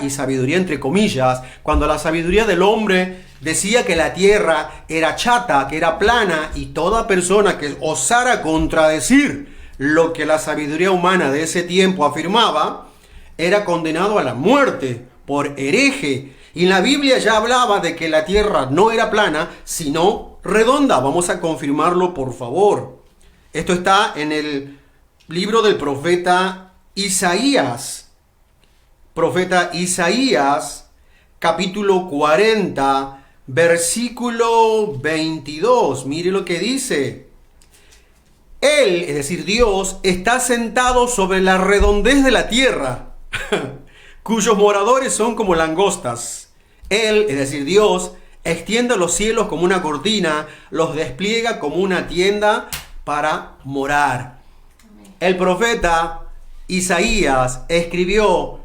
y sabiduría entre comillas, cuando la sabiduría del hombre decía que la tierra era chata, que era plana, y toda persona que osara contradecir lo que la sabiduría humana de ese tiempo afirmaba, era condenado a la muerte por hereje. Y la Biblia ya hablaba de que la tierra no era plana, sino redonda. Vamos a confirmarlo, por favor. Esto está en el libro del profeta Isaías. Profeta Isaías, capítulo 40, versículo 22. Mire lo que dice. Él, es decir, Dios, está sentado sobre la redondez de la tierra, cuyos moradores son como langostas. Él, es decir, Dios, extiende los cielos como una cortina, los despliega como una tienda para morar. El profeta Isaías escribió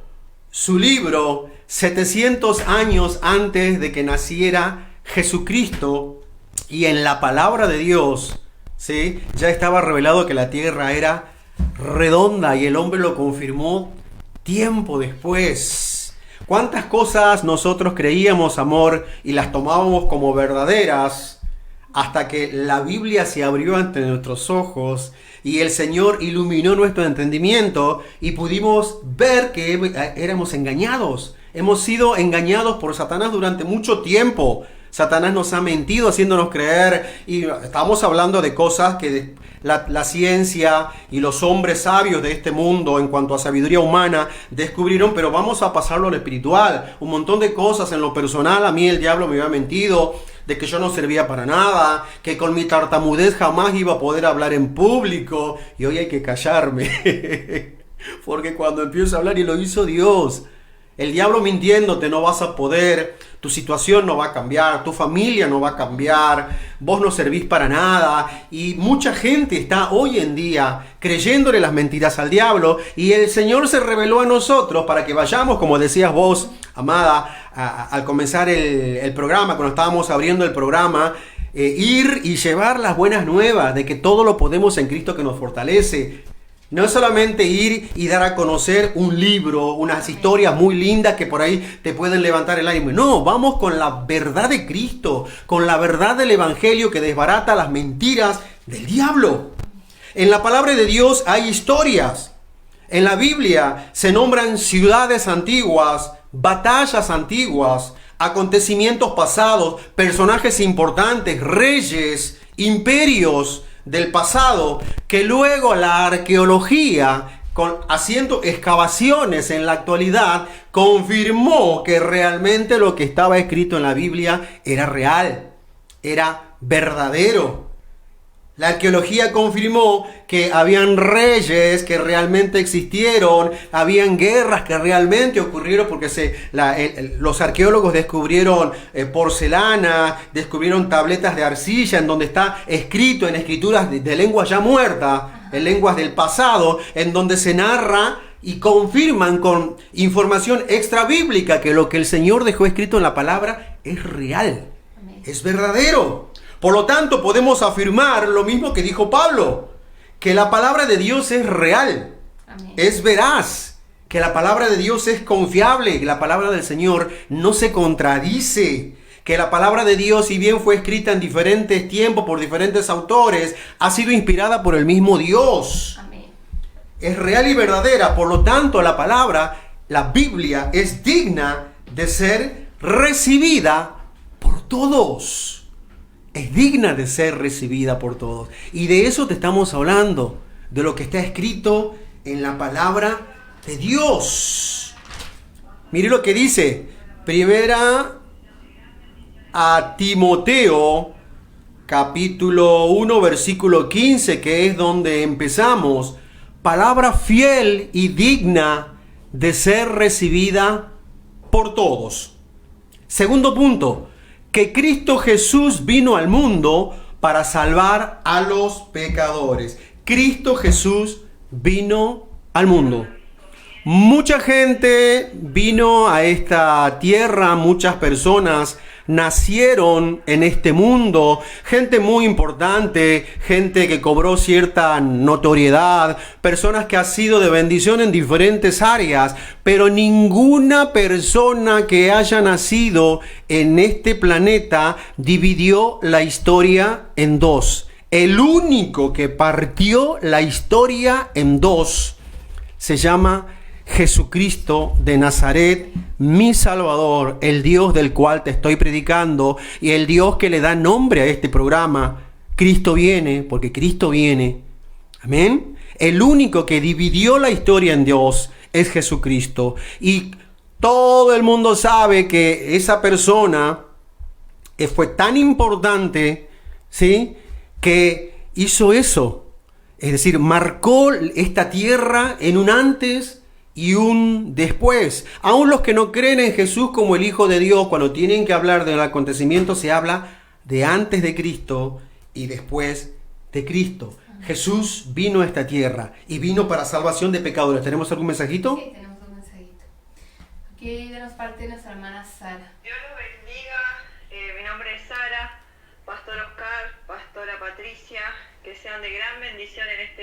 su libro 700 años antes de que naciera Jesucristo, y en la palabra de Dios, ¿sí?, ya estaba revelado que la tierra era redonda, y el hombre lo confirmó tiempo después. ¿Cuántas cosas nosotros creíamos, amor, y las tomábamos como verdaderas, hasta que la Biblia se abrió ante nuestros ojos y el Señor iluminó nuestro entendimiento y pudimos ver que éramos engañados? Hemos sido engañados por Satanás durante mucho tiempo. Satanás nos ha mentido haciéndonos creer, y estamos hablando de cosas que la ciencia y los hombres sabios de este mundo en cuanto a sabiduría humana descubrieron, pero vamos a pasarlo a lo espiritual. Un montón de cosas en lo personal. A mí el diablo me había mentido de que yo no servía para nada, que con mi tartamudez jamás iba a poder hablar en público, y hoy hay que callarme porque cuando empiezo a hablar, y lo hizo Dios. El diablo mintiéndote: no vas a poder, tu situación no va a cambiar, tu familia no va a cambiar, vos no servís para nada. Y mucha gente está hoy en día creyéndole las mentiras al diablo, y el Señor se reveló a nosotros para que vayamos, como decías vos, amada, al comenzar el programa, cuando estábamos abriendo el programa, ir y llevar las buenas nuevas de que todo lo podemos en Cristo que nos fortalece. No es solamente ir y dar a conocer un libro, unas historias muy lindas que por ahí te pueden levantar el ánimo. No, vamos con la verdad de Cristo, con la verdad del Evangelio que desbarata las mentiras del diablo. En la palabra de Dios hay historias. En la Biblia se nombran ciudades antiguas, batallas antiguas, acontecimientos pasados, personajes importantes, reyes, imperios del pasado, que luego la arqueología, haciendo excavaciones en la actualidad, confirmó que realmente lo que estaba escrito en la Biblia era real, era verdadero. La arqueología confirmó que habían reyes que realmente existieron, habían guerras que realmente ocurrieron, porque los arqueólogos descubrieron porcelana, descubrieron tabletas de arcilla en donde está escrito en escrituras de lenguas ya muertas, en lenguas del pasado, en donde se narra y confirman con información extra bíblica que lo que el Señor dejó escrito en la palabra es real, es verdadero. Por lo tanto, podemos afirmar lo mismo que dijo Pablo, que la palabra de Dios es real, amén, es veraz, que la palabra de Dios es confiable, que la palabra del Señor no se contradice, que la palabra de Dios, si bien fue escrita en diferentes tiempos por diferentes autores, ha sido inspirada por el mismo Dios. Amén. Es real y verdadera. Por lo tanto, la palabra, la Biblia, es digna de ser recibida por todos. Es digna de ser recibida por todos. Y de eso te estamos hablando, de lo que está escrito en la palabra de Dios. Mire lo que dice Primera a Timoteo, capítulo 1, versículo 15, que es donde empezamos. Palabra fiel y digna de ser recibida por todos. Segundo punto: que Cristo Jesús vino al mundo para salvar a los pecadores. Cristo Jesús vino al mundo. Mucha gente vino a esta tierra, muchas personas nacieron en este mundo, gente muy importante, gente que cobró cierta notoriedad, personas que han sido de bendición en diferentes áreas, pero ninguna persona que haya nacido en este planeta dividió la historia en dos. El único que partió la historia en dos se llama Jesucristo de Nazaret, mi Salvador, el Dios del cual te estoy predicando y el Dios que le da nombre a este programa. Cristo viene, porque Cristo viene. Amén. El único que dividió la historia en Dios es Jesucristo. Y todo el mundo sabe que esa persona fue tan importante, ¿sí?, que hizo eso. Es decir, marcó esta tierra en un antes y un después. Aún los que no creen en Jesús como el Hijo de Dios, cuando tienen que hablar del acontecimiento, se habla de antes de Cristo y después de Cristo. Jesús vino a esta tierra y vino para salvación de pecadores. ¿Tenemos algún mensajito? Sí, tenemos un mensajito. Aquí de nos parte nuestra hermana Sara. Dios los bendiga. Mi nombre es Sara, Pastor Oscar, Pastora Patricia. Que sean de gran bendición en este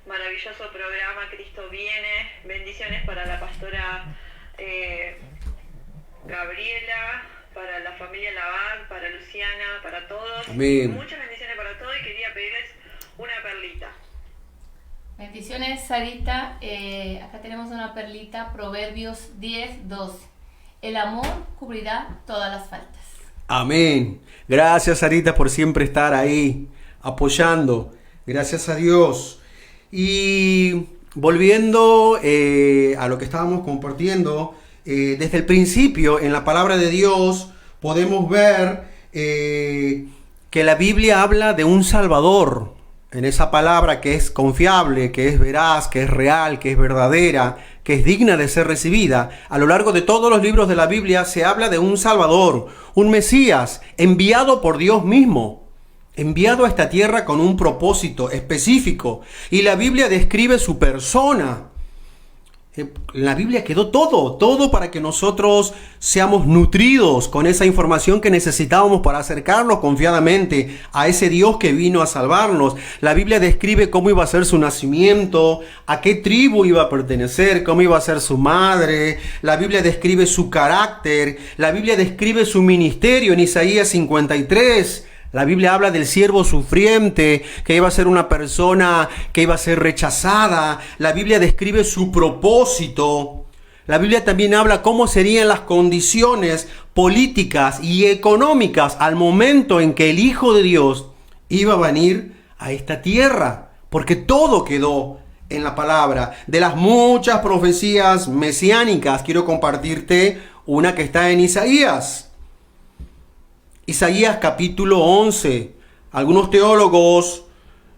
maravilloso programa Cristo Viene. Bendiciones para la pastora Gabriela, para la familia Laván, para Luciana, para todos. Amén. Muchas bendiciones para todos y quería pedirles una perlita. Bendiciones, Sarita. Acá tenemos una perlita, Proverbios 10:12. El amor cubrirá todas las faltas. Amén. Gracias, Sarita, por siempre estar ahí apoyando. Gracias a Dios. Y volviendo a lo que estábamos compartiendo, desde el principio en la palabra de Dios podemos ver que la Biblia habla de un Salvador. En esa palabra que es confiable, que es veraz, que es real, que es verdadera, que es digna de ser recibida. A lo largo de todos los libros de la Biblia se habla de un Salvador, un Mesías, enviado por Dios mismo, enviado a esta tierra con un propósito específico. Y la Biblia describe su persona. En la Biblia quedó todo para que nosotros seamos nutridos con esa información que necesitábamos para acercarnos confiadamente a ese Dios que vino a salvarnos. La Biblia describe cómo iba a ser su nacimiento, a qué tribu iba a pertenecer, cómo iba a ser su madre. La Biblia describe su carácter. La Biblia describe su ministerio en Isaías 53. La Biblia habla del siervo sufriente, que iba a ser una persona que iba a ser rechazada. La Biblia describe su propósito. La Biblia también habla cómo serían las condiciones políticas y económicas al momento en que el Hijo de Dios iba a venir a esta tierra. Porque todo quedó en la palabra. De las muchas profecías mesiánicas, quiero compartirte una que está en Isaías. Isaías capítulo 11. Algunos teólogos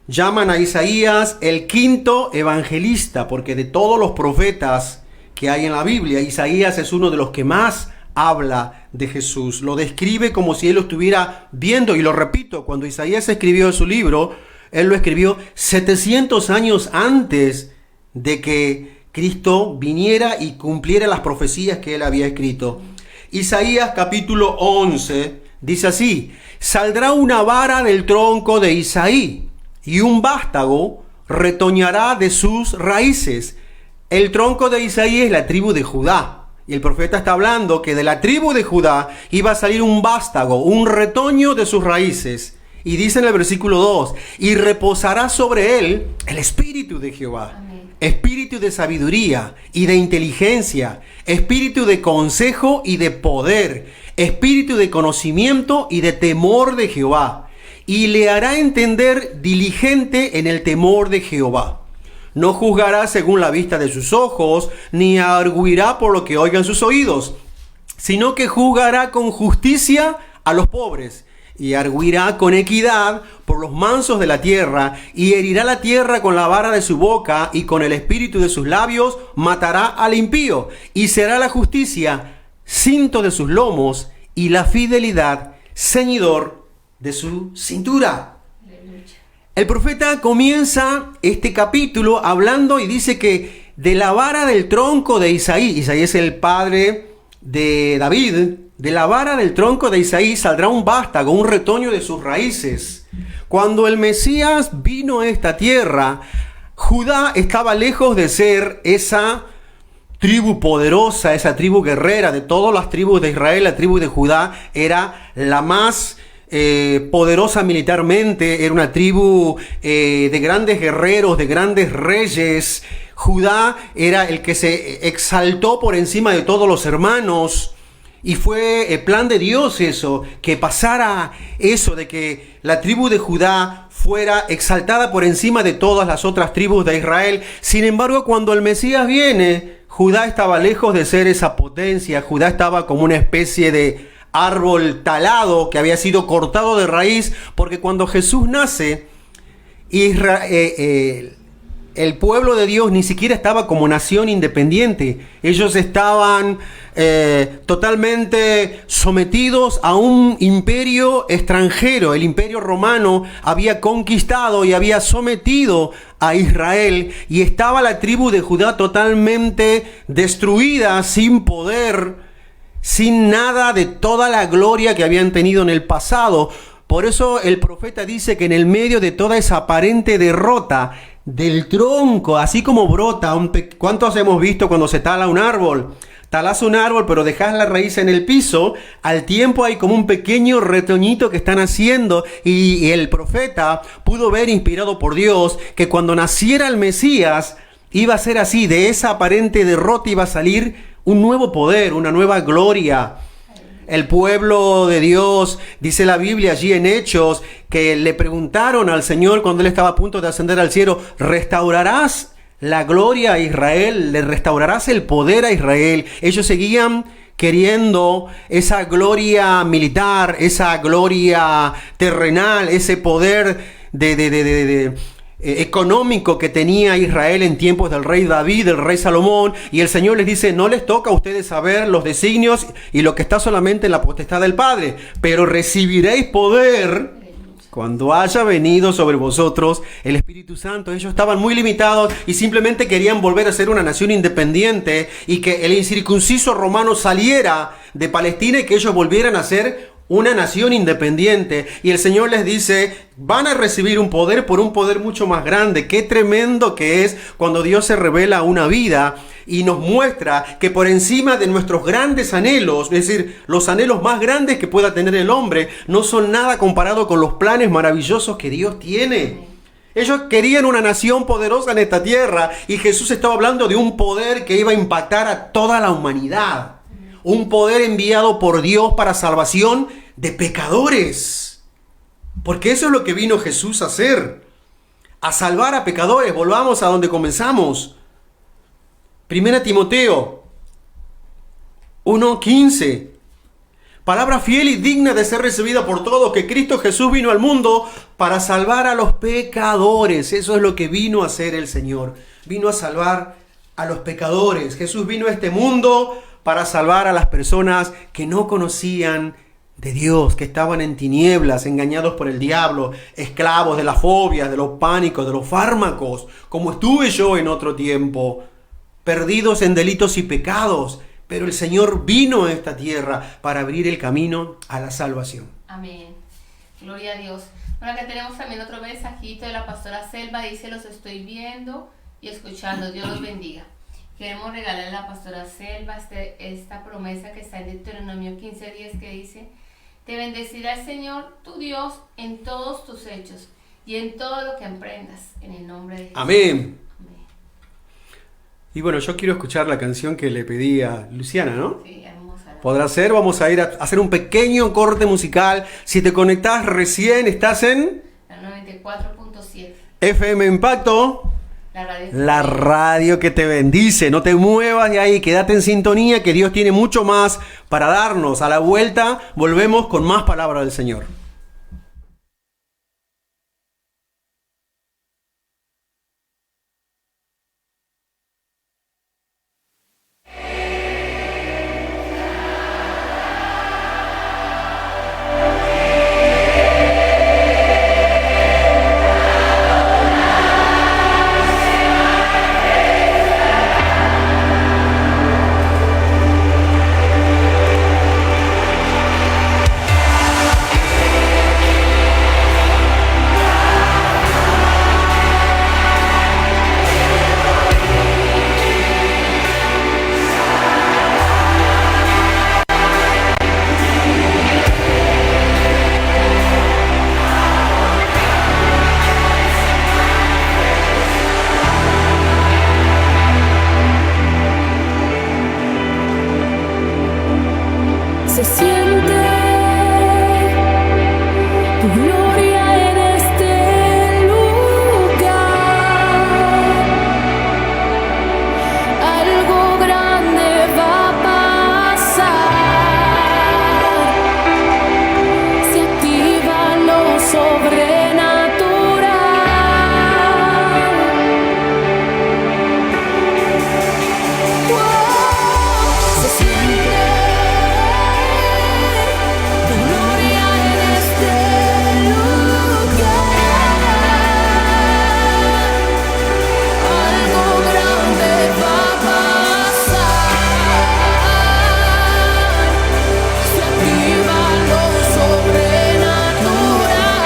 llaman a Isaías el quinto evangelista, porque de todos los profetas que hay en la Biblia, Isaías es uno de los que más habla de Jesús. Lo describe como si él lo estuviera viendo, y lo repito, cuando Isaías escribió su libro, él lo escribió 700 años antes de que Cristo viniera y cumpliera las profecías que él había escrito. Isaías capítulo 11 dice así: saldrá una vara del tronco de Isaí, y un vástago retoñará de sus raíces. El tronco de Isaí es la tribu de Judá. Y el profeta está hablando que de la tribu de Judá iba a salir un vástago, un retoño de sus raíces. Y dice en el versículo 2, y reposará sobre él el espíritu de Jehová. Amén. Espíritu de sabiduría y de inteligencia, espíritu de consejo y de poder, espíritu de conocimiento y de temor de Jehová. Y le hará entender diligente en el temor de Jehová. No juzgará según la vista de sus ojos, ni arguirá por lo que oigan sus oídos, sino que juzgará con justicia a los pobres, y arguirá con equidad por los mansos de la tierra, y herirá la tierra con la vara de su boca, y con el espíritu de sus labios matará al impío, y será la justicia cinto de sus lomos, y la fidelidad ceñidor de su cintura. El profeta comienza este capítulo hablando y dice que de la vara del tronco de Isaí. Isaí es el padre de David, de la vara del tronco de Isaí saldrá un vástago, un retoño de sus raíces. Cuando el Mesías vino a esta tierra, Judá estaba lejos de ser esa tribu poderosa, esa tribu guerrera. De todas las tribus de Israel, la tribu de Judá era la más poderosa militarmente, era una tribu de grandes guerreros, de grandes reyes. Judá era el que se exaltó por encima de todos los hermanos. Y fue el plan de Dios eso, que pasara eso, de que la tribu de Judá fuera exaltada por encima de todas las otras tribus de Israel. Sin embargo, cuando el Mesías viene, Judá estaba lejos de ser esa potencia. Judá estaba como una especie de árbol talado que había sido cortado de raíz, porque cuando Jesús nace, el pueblo de Dios ni siquiera estaba como nación independiente. Ellos estaban totalmente sometidos a un imperio extranjero. El imperio romano había conquistado y había sometido a Israel, y estaba la tribu de Judá totalmente destruida, sin poder, sin nada de toda la gloria que habían tenido en el pasado. Por eso el profeta dice que en el medio de toda esa aparente derrota, del tronco, así como brota, ¿cuántos hemos visto cuando se tala un árbol? Talas un árbol, pero dejas la raíz en el piso, al tiempo hay como un pequeño retoñito que están haciendo, y el profeta pudo ver, inspirado por Dios, que cuando naciera el Mesías iba a ser así. De esa aparente derrota iba a salir un nuevo poder, una nueva gloria. El pueblo de Dios, dice la Biblia allí en Hechos, que le preguntaron al Señor cuando Él estaba a punto de ascender al cielo: ¿restaurarás la gloria a Israel? ¿Le restaurarás el poder a Israel? Ellos seguían queriendo esa gloria militar, esa gloria terrenal, ese poder económico que tenía Israel en tiempos del rey David, del rey Salomón. Y el Señor les dice: no les toca a ustedes saber los designios y lo que está solamente en la potestad del Padre, pero recibiréis poder cuando haya venido sobre vosotros el Espíritu Santo. Ellos estaban muy limitados y simplemente querían volver a ser una nación independiente, y que el incircunciso romano saliera de Palestina y que ellos volvieran a ser una nación independiente. Y el Señor les dice: van a recibir un poder, por un poder mucho más grande. Qué tremendo que es cuando Dios se revela a una vida y nos muestra que por encima de nuestros grandes anhelos, es decir, los anhelos más grandes que pueda tener el hombre, no son nada comparado con los planes maravillosos que Dios tiene. Ellos querían una nación poderosa en esta tierra, y Jesús estaba hablando de un poder que iba a impactar a toda la humanidad. Un poder enviado por Dios para salvación de pecadores. Porque eso es lo que vino Jesús a hacer. A salvar a pecadores. Volvamos a donde comenzamos. 1 Timoteo 1:15. Palabra fiel y digna de ser recibida por todos, que Cristo Jesús vino al mundo para salvar a los pecadores. Eso es lo que vino a hacer el Señor. Vino a salvar a los pecadores. Jesús vino a este mundo para salvar a las personas que no conocían de Dios, que estaban en tinieblas, engañados por el diablo, esclavos de las fobias, de los pánicos, de los fármacos, como estuve yo en otro tiempo, perdidos en delitos y pecados. Pero el Señor vino a esta tierra para abrir el camino a la salvación. Amén. Gloria a Dios. Bueno, acá tenemos también otro mensajito de la pastora Selva. Dice: los estoy viendo y escuchando. Dios los bendiga. Queremos regalarle a la pastora Selva esta promesa que está en Deuteronomio 15:10, que dice: te bendecirá el Señor tu Dios en todos tus hechos y en todo lo que emprendas, en el nombre de Jesús. Amén. Amén. Y bueno, yo quiero escuchar la canción que le pedí a Luciana, ¿no? Sí, hermosa. ¿Podrá ser? Vamos a ir a hacer un pequeño corte musical. Si te conectás recién, estás en la 94.7 FM Impacto. La radio que te bendice. No te muevas de ahí, quédate en sintonía, que Dios tiene mucho más para darnos. A la vuelta volvemos con más palabra del Señor. Se siente tu gloria en este lugar. Algo grande va a pasar. Se activa lo sobrenatural. Se siente tu gloria en este lugar. Algo grande va a pasar. Se activa lo sobrenatural.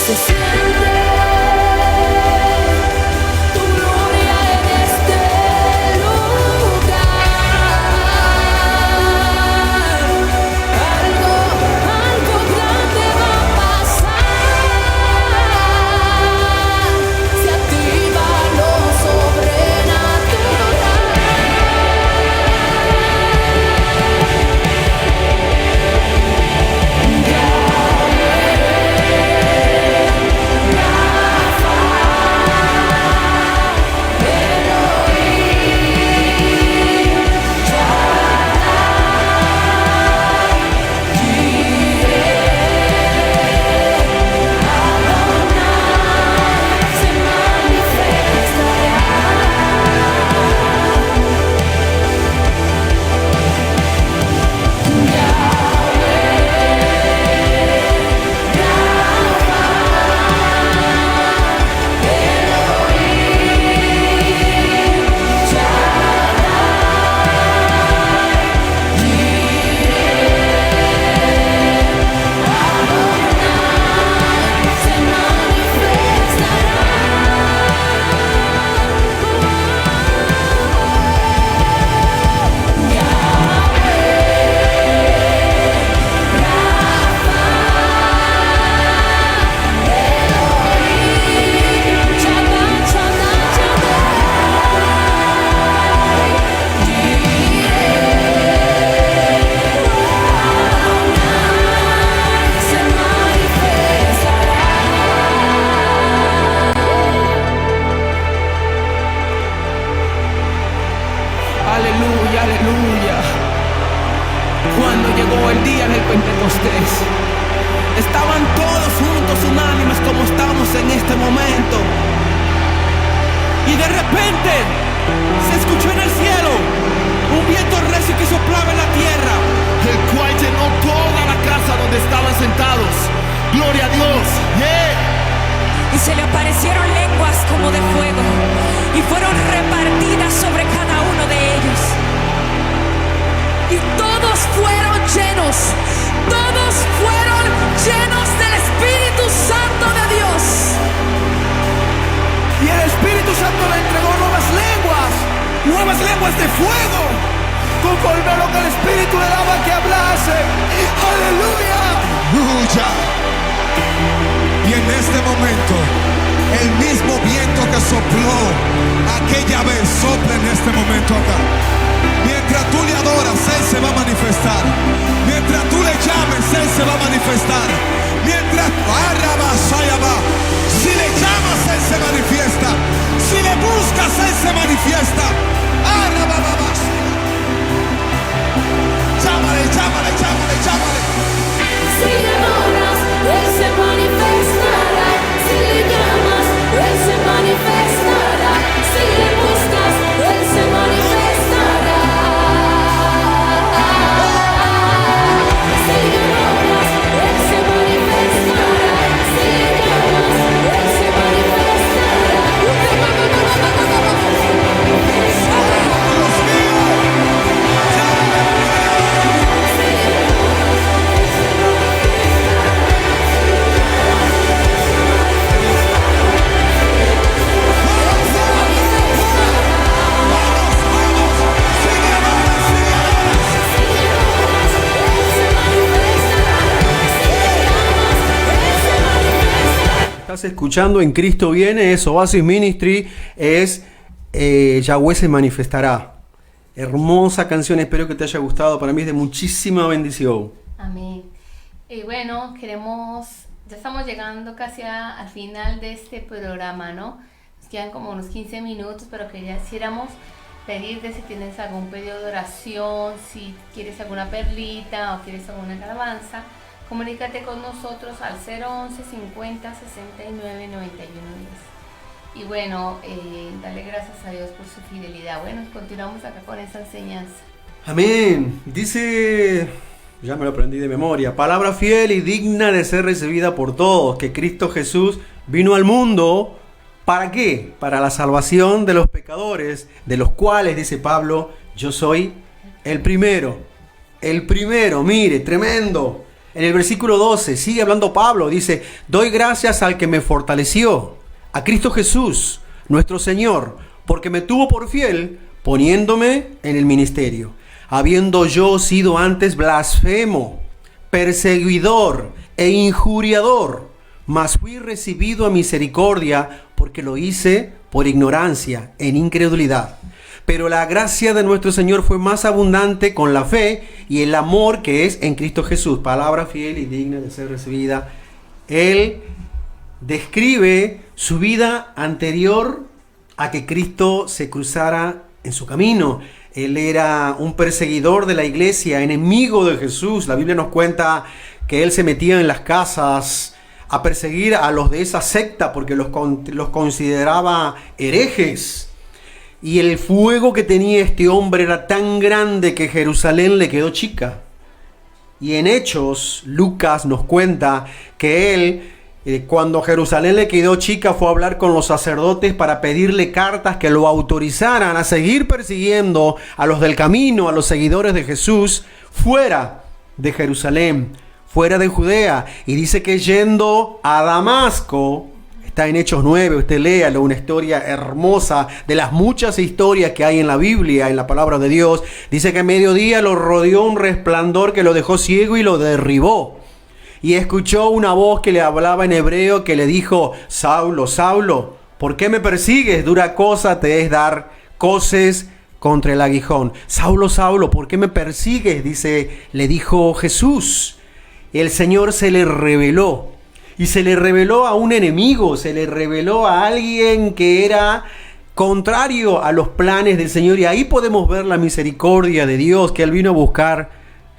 Se siente tu gloria en este lugar. Algo grande va a pasar. Se activa lo Aleluya, aleluya. Cuando llegó el día del Pentecostés, estaban todos juntos unánimes como estamos en este momento. Y de repente se escuchó en el cielo un viento recio que soplaba en la tierra, el cual llenó toda la casa donde estaban sentados. Gloria a Dios. Y se le aparecieron lenguas como de fuego, y fueron repartidas sobre cada uno de ellos. y todos fueron llenos del Espíritu Santo de Dios. y el Espíritu Santo le entregó nuevas lenguas de fuego, conforme a lo que el Espíritu le daba que hablase. Aleluya. Aleluya. Y en este momento, el mismo viento que sopló aquella vez sopla en este momento acá. Mientras tú le adoras, Él se va a manifestar. Mientras tú le llames, Él se va a manifestar. Mientras si le llamas, Él se manifiesta. Si le buscas, Él se manifiesta. Llámale, llámale, llámale, llámale. Si le adoras, Él se manifestará. Si le llamas, Él se manifestará. Si le buscas, Él se manifestará. Si le adoras, Él se manifestará. Si le llamas, Él se manifestará. estás escuchando en Cristo Viene, es Oasis Ministry, es Yahweh se manifestará. Hermosa canción, espero que te haya gustado, para mí es de muchísima bendición. Amén. Y bueno, ya estamos llegando casi al final de este programa, ¿no? Nos quedan como unos 15 minutos, pero que ya quisiéramos pedirte si tienes algún pedido de oración, si quieres alguna perlita o quieres alguna alabanza, comunícate con nosotros al 011 50 69 91 10. Y bueno, dale gracias a Dios por su fidelidad. Bueno, continuamos acá con esta enseñanza. Amén. Dice, ya me lo aprendí de memoria, palabra fiel y digna de ser recibida por todos, que Cristo Jesús vino al mundo. ¿Para qué? Para la salvación de los pecadores, de los cuales, dice Pablo, yo soy el primero. El primero, mire, tremendo. En el versículo 12 sigue hablando Pablo, dice, doy gracias al que me fortaleció, a Cristo Jesús, nuestro Señor, porque me tuvo por fiel, poniéndome en el ministerio, habiendo yo sido antes blasfemo, perseguidor e injuriador, mas fui recibido a misericordia, porque lo hice por ignorancia, en incredulidad. Pero la gracia de nuestro Señor fue más abundante con la fe y el amor que es en Cristo Jesús. Palabra fiel y digna de ser recibida. Él describe su vida anterior a que Cristo se cruzara en su camino. Él era un perseguidor de la iglesia, enemigo de Jesús. La Biblia nos cuenta que él se metía en las casas a perseguir a los de esa secta porque los consideraba herejes. Y el fuego que tenía este hombre era tan grande que Jerusalén le quedó chica. Y en Hechos, Lucas nos cuenta que él, cuando Jerusalén le quedó chica, fue a hablar con los sacerdotes para pedirle cartas que lo autorizaran a seguir persiguiendo a los del camino, a los seguidores de Jesús, fuera de Jerusalén, fuera de Judea. Y dice que yendo a Damasco, está en Hechos 9, usted léalo, una historia hermosa de las muchas historias que hay en la Biblia, en la palabra de Dios. Dice que a mediodía lo rodeó un resplandor que lo dejó ciego y lo derribó. Y escuchó una voz que le hablaba en hebreo que le dijo, Saulo, Saulo, ¿por qué me persigues? Dura cosa te es dar coces contra el aguijón. Saulo, Saulo, ¿por qué me persigues? Le dijo Jesús. El Señor se le reveló. Y se le reveló a un enemigo, se le reveló a alguien que era contrario a los planes del Señor. Y ahí podemos ver la misericordia de Dios, que Él vino a buscar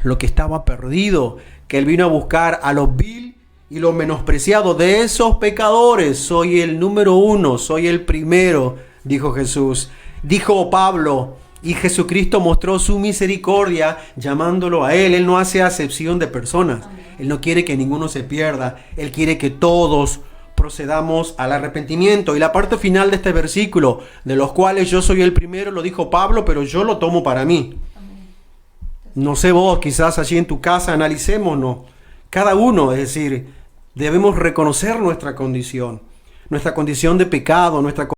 lo que estaba perdido, que Él vino a buscar a los vil y los menospreciados. De esos pecadores soy el número uno, soy el primero, dijo Jesús. Dijo Pablo, y Jesucristo mostró su misericordia llamándolo a Él. Él no hace acepción de personas. Él no quiere que ninguno se pierda. Él quiere que todos procedamos al arrepentimiento. Y la parte final de este versículo, de los cuales yo soy el primero, lo dijo Pablo, pero yo lo tomo para mí. No sé vos, quizás allí en tu casa analicémonos. Cada uno, es decir, debemos reconocer nuestra condición de pecado, nuestra